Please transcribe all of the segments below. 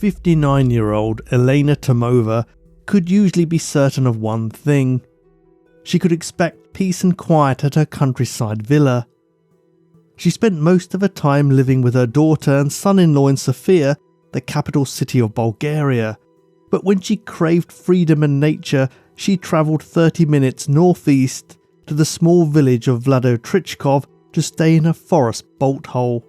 59-year-old Elena Tomova could usually be certain of one thing. She could expect peace and quiet at her countryside villa. She spent most of her time living with her daughter and son-in-law in Sofia, the capital city of Bulgaria. But when she craved freedom and nature, she travelled 30 minutes northeast to the small village of Vlado Trichkov to stay in a forest bolt hole.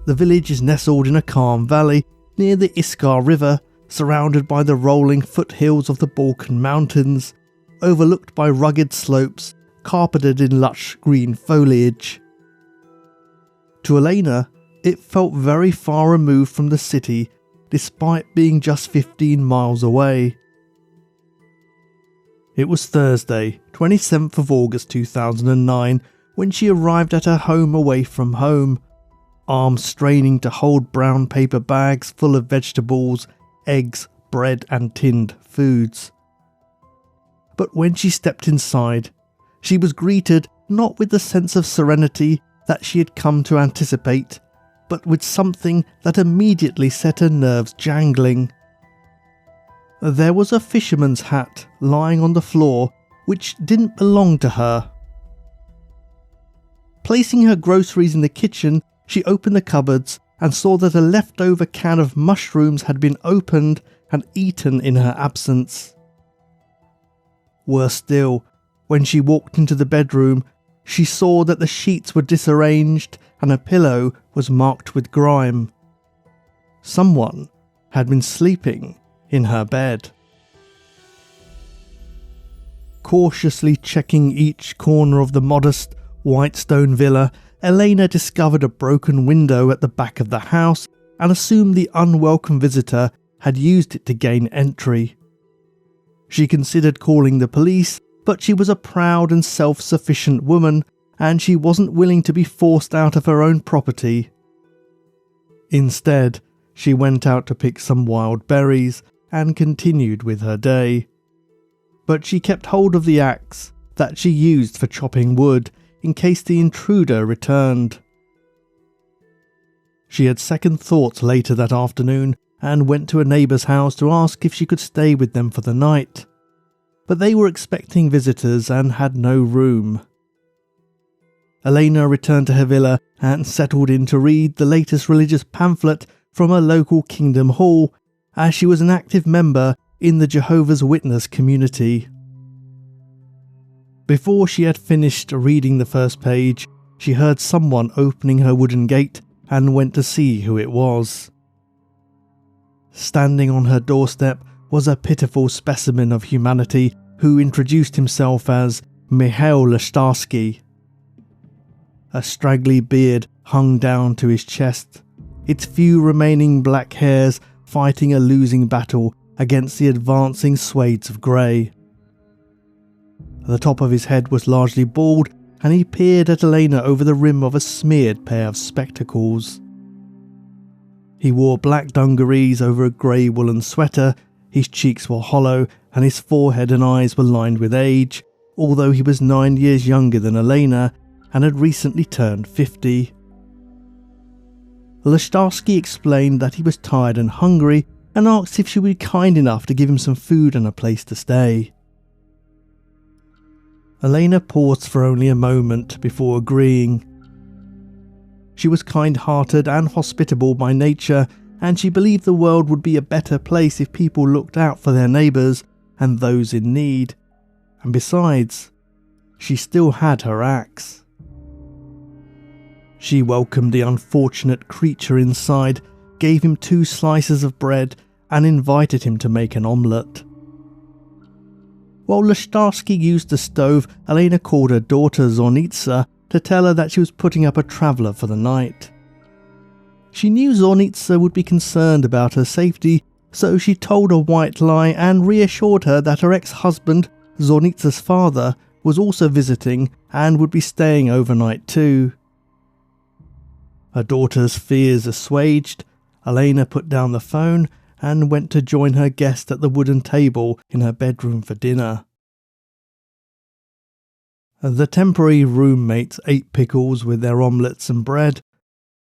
The village is nestled in a calm valley near the Iskar River, surrounded by the rolling foothills of the Balkan Mountains, overlooked by rugged slopes, carpeted in lush green foliage. To Elena, it felt very far removed from the city, despite being just 15 miles away. It was Thursday, 27th of August 2009, when she arrived at her home away from home, arms straining to hold brown paper bags full of vegetables, eggs, bread and tinned foods. But when she stepped inside, she was greeted not with the sense of serenity that she had come to anticipate, but with something that immediately set her nerves jangling. There was a fisherman's hat lying on the floor which didn't belong to her. Placing her groceries in the kitchen, she opened the cupboards and saw that a leftover can of mushrooms had been opened and eaten in her absence. Worse still, when she walked into the bedroom, she saw that the sheets were disarranged and a pillow was marked with grime. Someone had been sleeping in her bed. Cautiously checking each corner of the modest white stone villa, Elena discovered a broken window at the back of the house and assumed the unwelcome visitor had used it to gain entry. She considered calling the police, but she was a proud and self-sufficient woman, and she wasn't willing to be forced out of her own property. Instead, she went out to pick some wild berries and continued with her day. But she kept hold of the axe that she used for chopping wood in case the intruder returned. She had second thoughts later that afternoon and went to a neighbour's house to ask if she could stay with them for the night. But they were expecting visitors and had no room. Elena returned to her villa and settled in to read the latest religious pamphlet from a local Kingdom Hall, as she was an active member in the Jehovah's Witness community. Before she had finished reading the first page, she heard someone opening her wooden gate and went to see who it was. Standing on her doorstep was a pitiful specimen of humanity who introduced himself as Mihail Leshtarski. A straggly beard hung down to his chest, its few remaining black hairs fighting a losing battle against the advancing swathes of grey. The top of his head was largely bald, and he peered at Elena over the rim of a smeared pair of spectacles. He wore black dungarees over a grey woolen sweater, his cheeks were hollow, and his forehead and eyes were lined with age, although he was 9 years younger than Elena and had recently turned 50. Leshtarski explained that he was tired and hungry and asked if she would be kind enough to give him some food and a place to stay. Elena paused for only a moment before agreeing. She was kind-hearted and hospitable by nature, and she believed the world would be a better place if people looked out for their neighbours and those in need. And besides, she still had her axe. She welcomed the unfortunate creature inside, gave him 2 slices of bread, and invited him to make an omelette. While Leshtarski used the stove, Elena called her daughter Zornitsa to tell her that she was putting up a traveller for the night. She knew Zornitsa would be concerned about her safety, so she told a white lie and reassured her that her ex-husband, Zornitsa's father, was also visiting and would be staying overnight too. Her daughter's fears assuaged, Elena put down the phone and went to join her guest at the wooden table in her bedroom for dinner. The temporary roommates ate pickles with their omelettes and bread,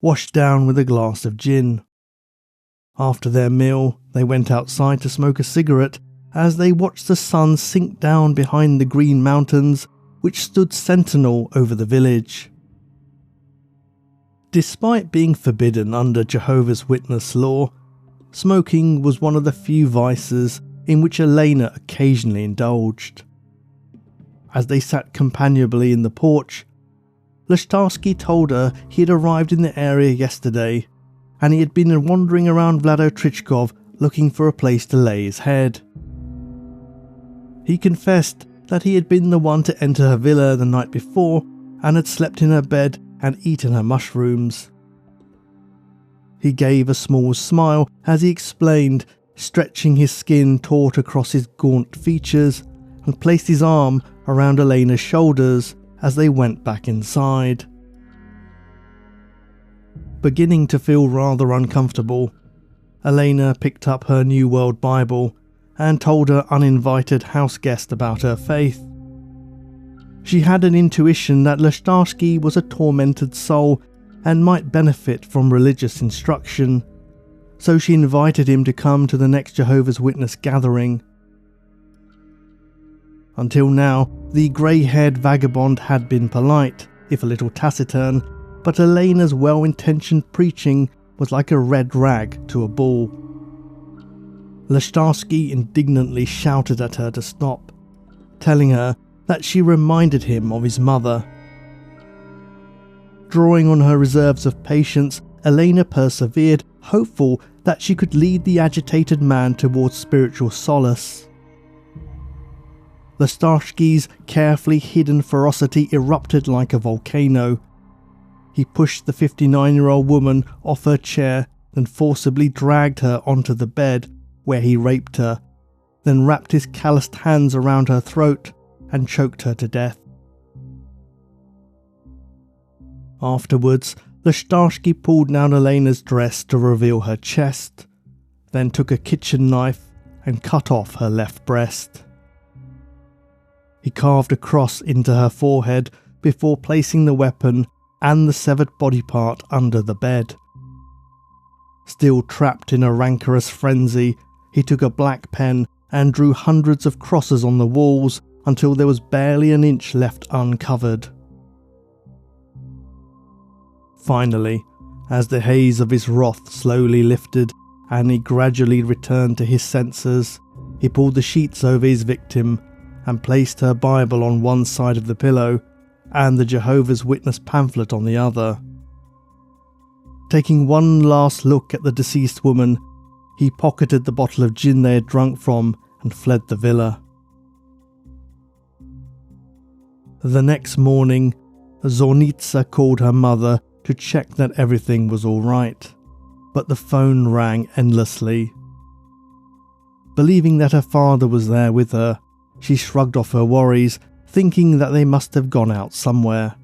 washed down with a glass of gin. After their meal, they went outside to smoke a cigarette as they watched the sun sink down behind the green mountains which stood sentinel over the village. Despite being forbidden under Jehovah's Witness law, smoking was one of the few vices in which Elena occasionally indulged. As they sat companionably in the porch, Leshtarski told her he had arrived in the area yesterday and he had been wandering around Vlado Trichkov looking for a place to lay his head. He confessed that he had been the one to enter her villa the night before and had slept in her bed and eaten her mushrooms. He gave a small smile as he explained, stretching his skin taut across his gaunt features, and placed his arm around Elena's shoulders as they went back inside. Beginning to feel rather uncomfortable, Elena picked up her New World Bible and told her uninvited house guest about her faith. She had an intuition that Leshtarski was a tormented soul and might benefit from religious instruction, so she invited him to come to the next Jehovah's Witness gathering. Until now, the grey-haired vagabond had been polite, if a little taciturn, but Elena's well-intentioned preaching was like a red rag to a bull. Leshtarski indignantly shouted at her to stop, telling her that she reminded him of his mother. Drawing on her reserves of patience, Elena persevered, hopeful that she could lead the agitated man towards spiritual solace. Leshtarski's carefully hidden ferocity erupted like a volcano. He pushed the 59-year-old woman off her chair, then forcibly dragged her onto the bed, where he raped her, then wrapped his calloused hands around her throat and choked her to death. Afterwards, Leshtarski pulled down Elena's dress to reveal her chest, then took a kitchen knife and cut off her left breast. He carved a cross into her forehead before placing the weapon and the severed body part under the bed. Still trapped in a rancorous frenzy, he took a black pen and drew hundreds of crosses on the walls until there was barely an inch left uncovered. Finally, as the haze of his wrath slowly lifted and he gradually returned to his senses, he pulled the sheets over his victim and placed her Bible on one side of the pillow and the Jehovah's Witness pamphlet on the other. Taking one last look at the deceased woman, he pocketed the bottle of gin they had drunk from and fled the villa. The next morning, Zornitsa called her mother to check that everything was all right, but the phone rang endlessly. Believing that her father was there with her, she shrugged off her worries, thinking that they must have gone out somewhere.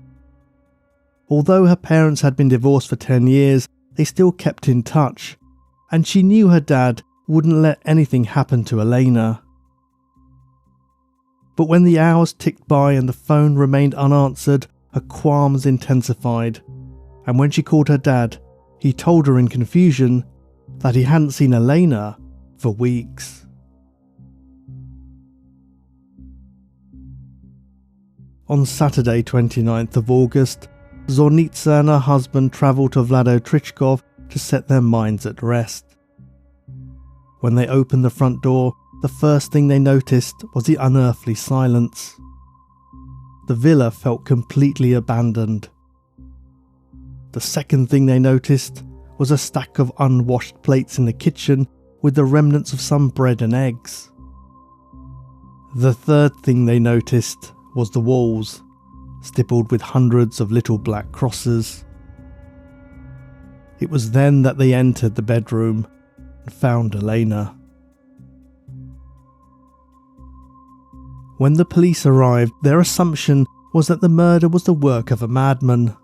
Although her parents had been divorced for 10 years, they still kept in touch, and she knew her dad wouldn't let anything happen to Elena. But when the hours ticked by and the phone remained unanswered, her qualms intensified, and when she called her dad, he told her in confusion that he hadn't seen Elena for weeks. On Saturday 29th of August, Zornitsa and her husband travelled to Vlado Trichkov to set their minds at rest. When they opened the front door, the first thing they noticed was the unearthly silence. The villa felt completely abandoned. The second thing they noticed was a stack of unwashed plates in the kitchen with the remnants of some bread and eggs. The third thing they noticed was the walls, stippled with hundreds of little black crosses. It was then that they entered the bedroom and found Elena. When the police arrived, their assumption was that the murder was the work of a madman.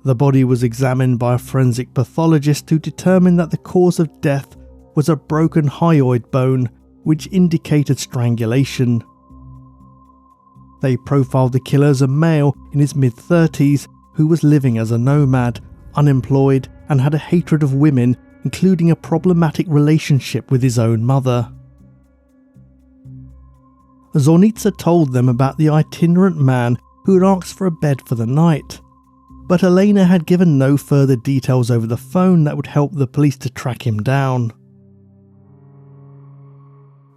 The body was examined by a forensic pathologist who determined that the cause of death was a broken hyoid bone, which indicated strangulation. They profiled the killer as a male in his mid-30s who was living as a nomad, unemployed, and had a hatred of women, including a problematic relationship with his own mother. Zornitsa told them about the itinerant man who had asked for a bed for the night, but Elena had given no further details over the phone that would help the police to track him down.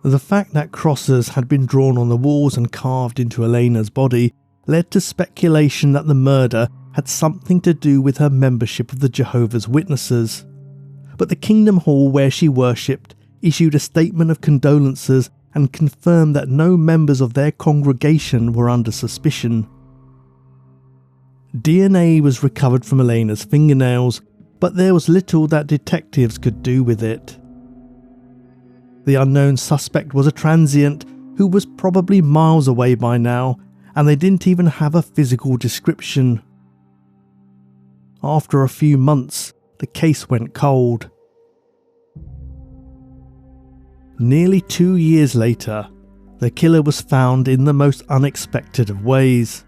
The fact that crosses had been drawn on the walls and carved into Elena's body led to speculation that the murder had something to do with her membership of the Jehovah's Witnesses, but the Kingdom Hall where she worshipped issued a statement of condolences and confirmed that no members of their congregation were under suspicion. DNA was recovered from Elena's fingernails, but there was little that detectives could do with it. The unknown suspect was a transient who was probably miles away by now, and they didn't even have a physical description. After a few months, the case went cold. Nearly 2 years later, the killer was found in the most unexpected of ways.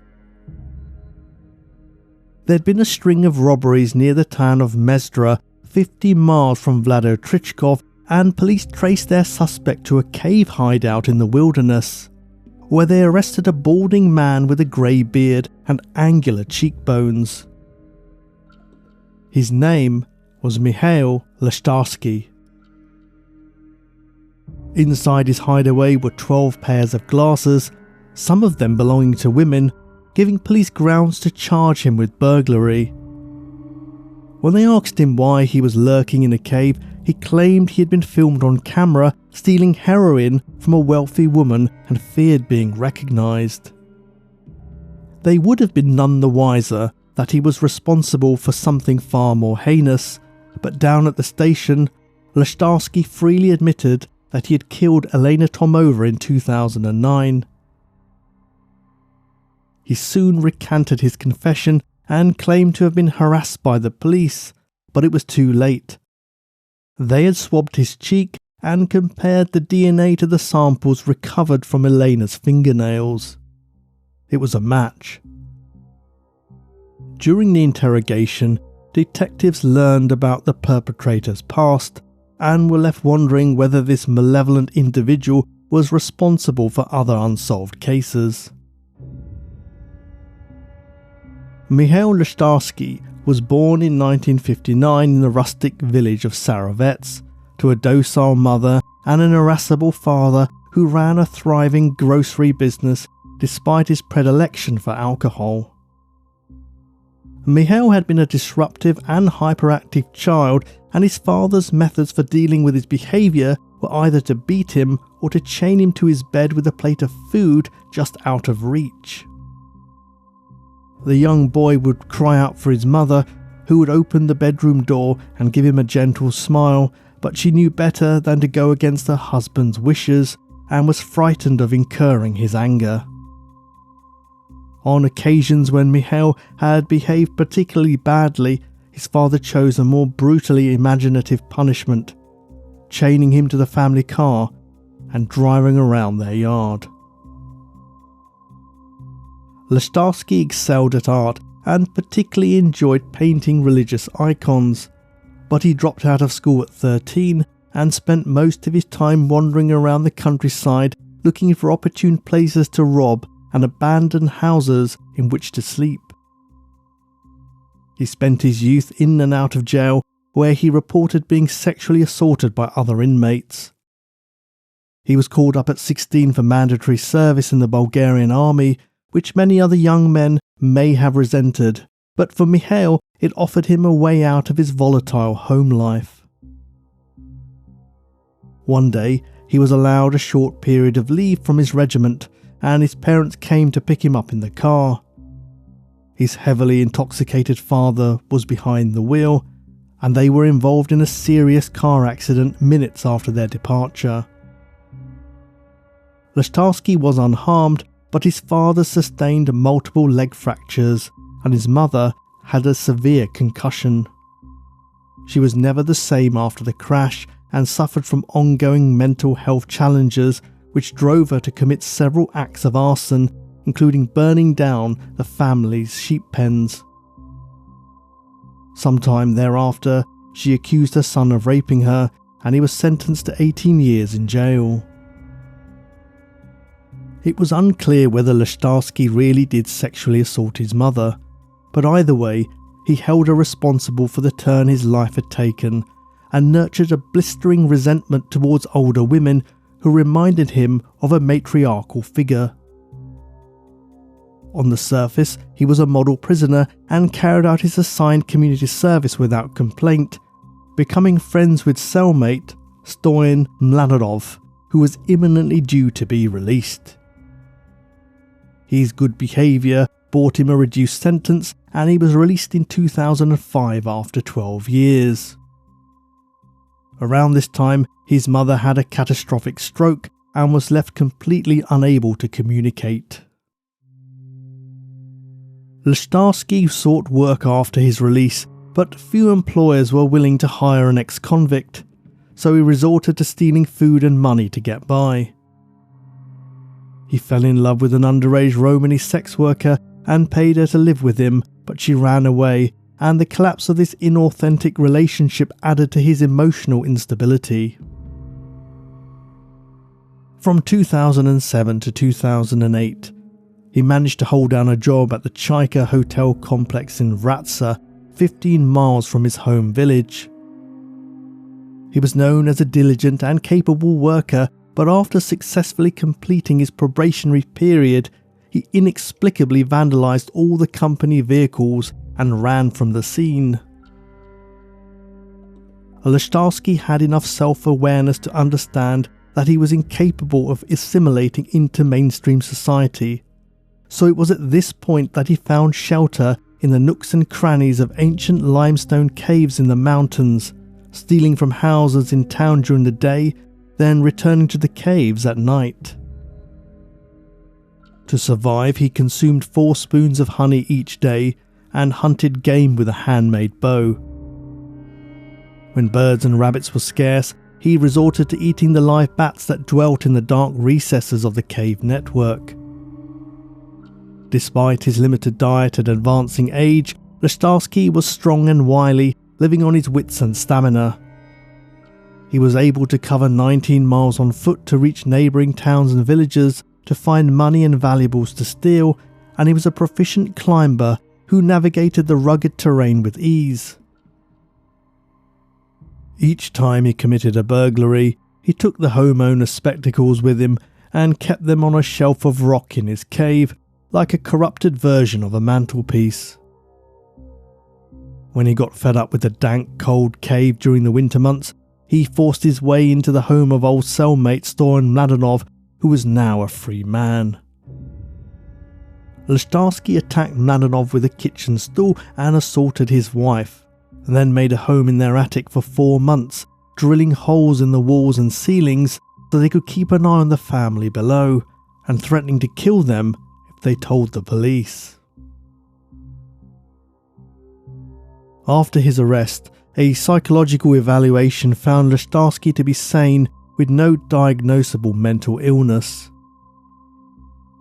There'd been a string of robberies near the town of Mezdra, 50 miles from Vlado Trichkov, and police traced their suspect to a cave hideout in the wilderness, where they arrested a balding man with a grey beard and angular cheekbones. His name was Mihail Leshtarski. Inside his hideaway were 12 pairs of glasses, some of them belonging to women, giving police grounds to charge him with burglary. When they asked him why he was lurking in a cave, he claimed he had been filmed on camera stealing heroin from a wealthy woman and feared being recognised. They would have been none the wiser that he was responsible for something far more heinous, but down at the station, Leshtarski freely admitted that he had killed Elena Tomova in 2009. He soon recanted his confession and claimed to have been harassed by the police, but it was too late. They had swabbed his cheek and compared the DNA to the samples recovered from Elena's fingernails. It was a match. During the interrogation, detectives learned about the perpetrator's past and were left wondering whether this malevolent individual was responsible for other unsolved cases. Mihail Leshtarski was born in 1959 in the rustic village of Sarovets to a docile mother and an irascible father who ran a thriving grocery business despite his predilection for alcohol. Mihail had been a disruptive and hyperactive child, and his father's methods for dealing with his behaviour were either to beat him or to chain him to his bed with a plate of food just out of reach. The young boy would cry out for his mother, who would open the bedroom door and give him a gentle smile, but she knew better than to go against her husband's wishes and was frightened of incurring his anger. On occasions when Mihail had behaved particularly badly, his father chose a more brutally imaginative punishment, chaining him to the family car and driving around their yard. Leshtarski excelled at art and particularly enjoyed painting religious icons, but he dropped out of school at 13 and spent most of his time wandering around the countryside looking for opportune places to rob and abandoned houses in which to sleep. He spent his youth in and out of jail, where he reported being sexually assaulted by other inmates. He was called up at 16 for mandatory service in the Bulgarian army, which many other young men may have resented, but for Mihail it offered him a way out of his volatile home life. One day he was allowed a short period of leave from his regiment, and his parents came to pick him up in the car. His heavily intoxicated father was behind the wheel, and they were involved in a serious car accident minutes after their departure. Leshtarski was unharmed, but his father sustained multiple leg fractures, and his mother had a severe concussion. She was never the same after the crash and suffered from ongoing mental health challenges which drove her to commit several acts of arson, including burning down the family's sheep pens. Sometime thereafter, she accused her son of raping her, and he was sentenced to 18 years in jail. It was unclear whether Leshtarski really did sexually assault his mother, but either way, he held her responsible for the turn his life had taken and nurtured a blistering resentment towards older women who reminded him of a matriarchal figure. On the surface, he was a model prisoner and carried out his assigned community service without complaint, becoming friends with cellmate Stoyan Mladenov, who was imminently due to be released. His good behaviour bought him a reduced sentence, and he was released in 2005 after 12 years. Around this time, his mother had a catastrophic stroke and was left completely unable to communicate. Leshtarski sought work after his release, but few employers were willing to hire an ex-convict, so he resorted to stealing food and money to get by. He fell in love with an underage Romani sex worker and paid her to live with him, but she ran away, and the collapse of this inauthentic relationship added to his emotional instability. From 2007 to 2008, he managed to hold down a job at the Chaika hotel complex in Vratsa, 15 miles from his home village. He was known as a diligent and capable worker, but after successfully completing his probationary period, he inexplicably vandalised all the company vehicles and ran from the scene. Leshtarski had enough self-awareness to understand that he was incapable of assimilating into mainstream society, so it was at this point that he found shelter in the nooks and crannies of ancient limestone caves in the mountains, stealing from houses in town during the day, then returning to the caves at night. To survive, he consumed 4 spoons of honey each day and hunted game with a handmade bow. When birds and rabbits were scarce, he resorted to eating the live bats that dwelt in the dark recesses of the cave network. Despite his limited diet and advancing age, Leshtarski was strong and wily, living on his wits and stamina. He was able to cover 19 miles on foot to reach neighbouring towns and villages to find money and valuables to steal, and he was a proficient climber who navigated the rugged terrain with ease. Each time he committed a burglary, he took the homeowner's spectacles with him and kept them on a shelf of rock in his cave, like a corrupted version of a mantelpiece. When he got fed up with the dank, cold cave during the winter months, he forced his way into the home of old cellmate Stoyan Mladenov, who was now a free man. Leshtarski attacked Mladenov with a kitchen stool and assaulted his wife, and then made a home in their attic for 4 months, drilling holes in the walls and ceilings so they could keep an eye on the family below, and threatening to kill them if they told the police. After his arrest, a psychological evaluation found Leshtarski to be sane with no diagnosable mental illness.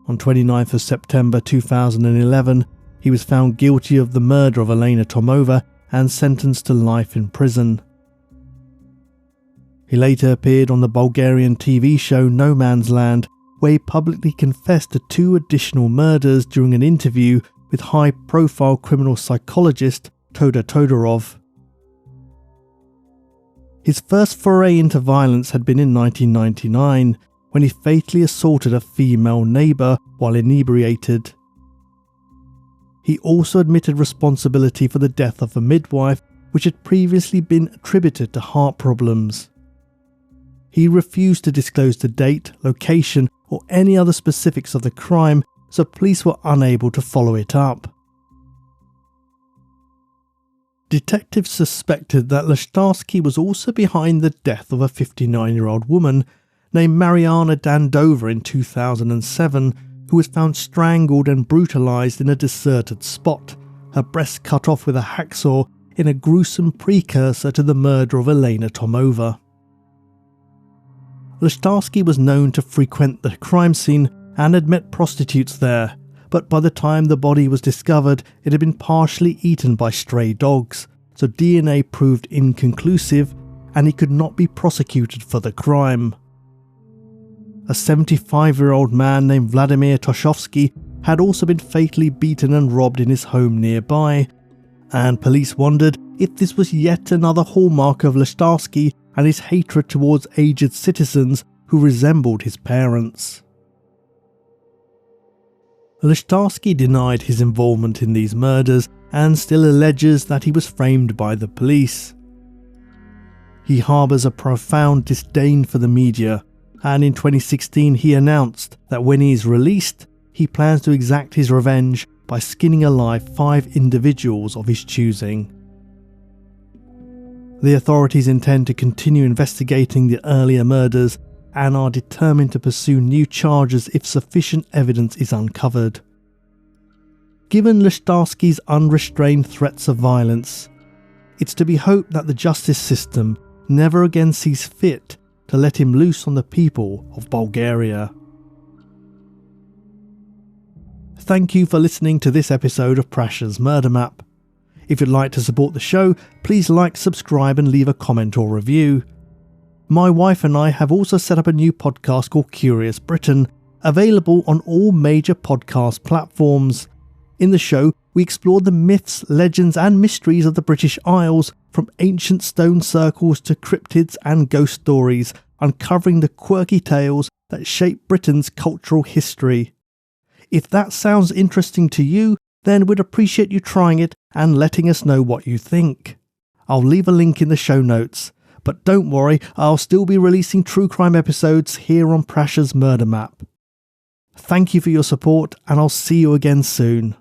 On 29th of September 2011, he was found guilty of the murder of Elena Tomova and sentenced to life in prison. He later appeared on the Bulgarian TV show No Man's Land, where he publicly confessed to 2 additional murders during an interview with high-profile criminal psychologist Todor Todorov. His first foray into violence had been in 1999, when he fatally assaulted a female neighbour while inebriated. He also admitted responsibility for the death of a midwife, which had previously been attributed to heart problems. He refused to disclose the date, location, or any other specifics of the crime, so police were unable to follow it up. Detectives suspected that Leshtarski was also behind the death of a 59-year-old woman named Mariana Dandova in 2007, who was found strangled and brutalised in a deserted spot, her breasts cut off with a hacksaw in a gruesome precursor to the murder of Elena Tomova. Leshtarski was known to frequent the crime scene and had met prostitutes there, but by the time the body was discovered, it had been partially eaten by stray dogs, so DNA proved inconclusive and he could not be prosecuted for the crime. A 75-year-old man named Vladimir Toshovsky had also been fatally beaten and robbed in his home nearby, and police wondered if this was yet another hallmark of Leshtarski and his hatred towards aged citizens who resembled his parents. Leshtarski denied his involvement in these murders and still alleges that he was framed by the police. He harbours a profound disdain for the media, and in 2016 he announced that when he is released, he plans to exact his revenge by skinning alive 5 individuals of his choosing. The authorities intend to continue investigating the earlier murders and are determined to pursue new charges if sufficient evidence is uncovered. Given Leshtarski's unrestrained threats of violence, it's to be hoped that the justice system never again sees fit to let him loose on the people of Bulgaria. Thank you for listening to this episode of Prasha's Murder Map. If you'd like to support the show, please like, subscribe and leave a comment or review. My wife and I have also set up a new podcast called Curious Britain, available on all major podcast platforms. In the show, we explore the myths, legends and mysteries of the British Isles, from ancient stone circles to cryptids and ghost stories, uncovering the quirky tales that shape Britain's cultural history. If that sounds interesting to you, then we'd appreciate you trying it and letting us know what you think. I'll leave a link in the show notes, but don't worry, I'll still be releasing true crime episodes here on Prasha's Murder Map. Thank you for your support, and I'll see you again soon.